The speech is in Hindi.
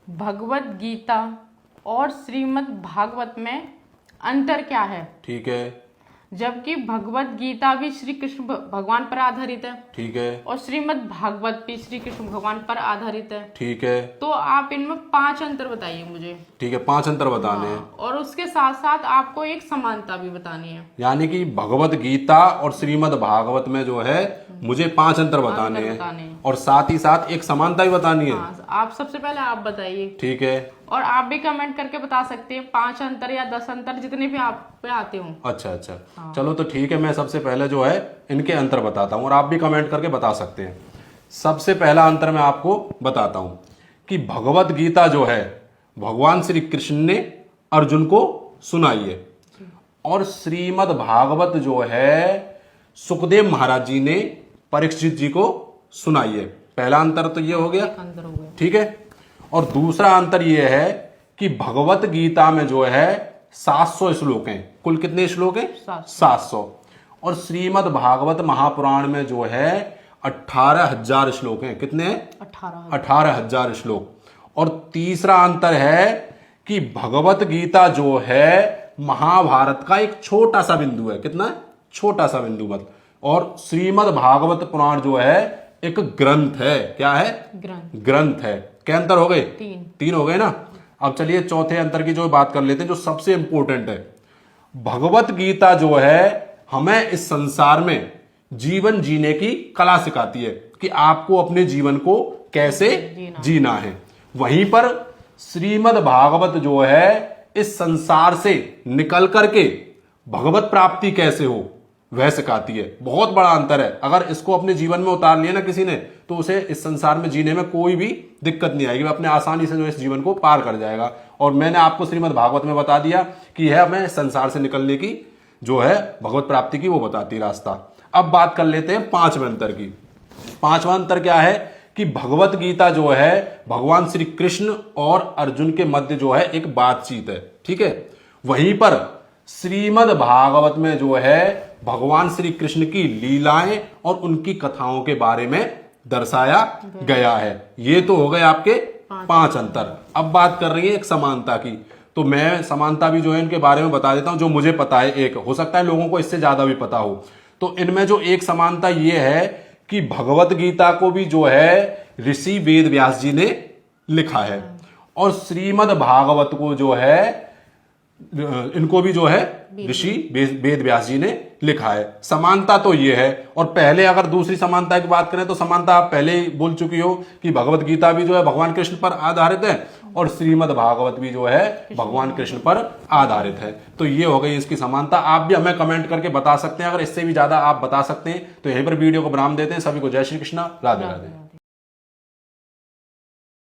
भगवत गीता और श्रीमद् भागवत में अंतर क्या है? ठीक है। जबकि भगवत गीता भी श्री कृष्ण भगवान पर आधारित है। ठीक है। और श्रीमद् भागवत भी श्री कृष्ण भगवान पर आधारित है। ठीक है। तो आप इनमें 5 अंतर बताइए मुझे। ठीक है, 5 अंतर बताने हैं। और उसके साथ साथ आपको एक समानता भी बतानी है। यानी कि भगवत गीता और श्रीमद् भागवत में जो है मुझे 5 अंतर बताने हैं और साथ ही साथ एक समानता भी बतानी है। आप सबसे पहले आप बताइए। ठीक है। और आप भी कमेंट करके बता सकते हैं 5 अंतर या 10 अंतर, जितने भी आप पे आते हो। अच्छा। चलो तो ठीक है, मैं सबसे पहले जो है इनके अंतर बताता हूँ और आप भी कमेंट करके बता सकते हैं। सबसे पहला अंतर मैं आपको बताता हूँ कि भगवत गीता जो है भगवान श्री कृष्ण ने अर्जुन को सुनाई है और श्रीमद् भागवत जो है सुखदेव महाराज जी ने परीक्षित जी को सुनाई है। पहला अंतर तो ये हो गया। ठीक है। और दूसरा अंतर ये है कि भगवत गीता में जो है 700 श्लोक हैं। कुल कितने श्लोक हैं? 700। और श्रीमद् भागवत महापुराण में जो है 18,000 श्लोक हैं। कितने हैं? 18,000 श्लोक। और तीसरा अंतर है कि भगवत गीता जो है महाभारत का एक छोटा सा बिंदु है। कितना है? छोटा सा बिंदु मत। और श्रीमद् भागवत पुराण जो है एक ग्रंथ है। क्या है? ग्रंथ है। क्या अंतर हो गए? 3 हो गए ना। अब चलिए चौथे अंतर की जो बात कर लेते हैं, जो सबसे इंपॉर्टेंट है। भगवत गीता जो है हमें इस संसार में जीवन जीने की कला सिखाती है कि आपको अपने जीवन को कैसे जीना है। वहीं पर श्रीमद् भागवत जो है इस संसार से निकल करके भगवत प्राप्ति कैसे हो वह सिखाती है। बहुत बड़ा अंतर है। अगर इसको अपने जीवन में उतार लिया ना किसी ने, तो उसे इस संसार में जीने में कोई भी दिक्कत नहीं आएगी। वह अपने आसानी से जो इस जीवन को पार कर जाएगा। और मैंने आपको श्रीमद् भागवत में बता दिया कि यह हमें संसार से निकलने की जो है भगवत प्राप्ति की वो बताती रास्ता। अब बात कर लेते हैं 5वें अंतर की। 5वां अंतर क्या है कि भगवत गीता जो है भगवान श्री कृष्ण और अर्जुन के मध्य जो है एक बातचीत है। ठीक है। वहीं पर श्रीमद् भागवत में जो है भगवान श्री कृष्ण की लीलाएं और उनकी कथाओं के बारे में दर्शाया गया है। ये तो हो गए आपके 5 अंतर। अब बात कर रही है एक समानता की, तो मैं समानता भी जो है इनके बारे में बता देता हूं जो मुझे पता है। एक हो सकता है लोगों को इससे ज्यादा भी पता हो। तो इनमें जो एक समानता ये है कि भगवत गीता को भी जो है ऋषि वेद व्यास जी ने लिखा है और श्रीमद् भागवत को जो है इनको भी जो है ऋषि वेद व्यास जी ने लिखा है। समानता तो ये है। और पहले अगर दूसरी समानता की बात करें तो समानता आप पहले ही बोल चुकी हो कि भगवत गीता भी जो है भगवान कृष्ण पर आधारित है और श्रीमद् भागवत भी जो है भगवान कृष्ण पर आधारित है। तो ये हो गई इसकी समानता। आप भी हमें कमेंट करके बता सकते हैं। अगर इससे भी ज्यादा आप बता सकते हैं तो यहीं पर वीडियो को विराम देते हैं। सभी को जय श्री कृष्णा, राधे राधे।